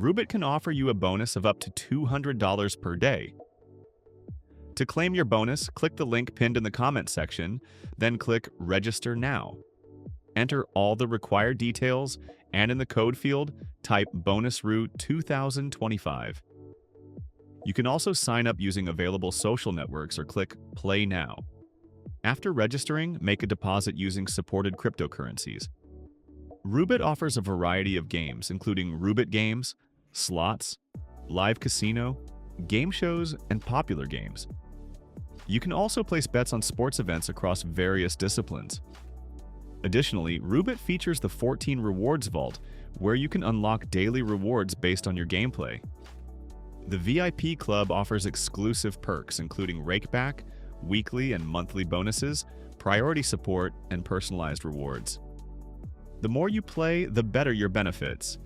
Roobet can offer you a bonus of up to $200 per day. To claim your bonus, click the link pinned in the comment section, then click Register Now. Enter all the required details, and in the code field, type BONUSROO2025. You can also sign up using available social networks or click Play Now. After registering, make a deposit using supported cryptocurrencies. Roobet offers a variety of games, including Roobet games, slots, live casino, game shows, and popular games. You can also place bets on sports events across various disciplines. Additionally, Roobet features the 14 Rewards Vault, where you can unlock daily rewards based on your gameplay. The VIP Club offers exclusive perks, including rakeback, weekly and monthly bonuses, priority support, and personalized rewards. The more you play, the better your benefits.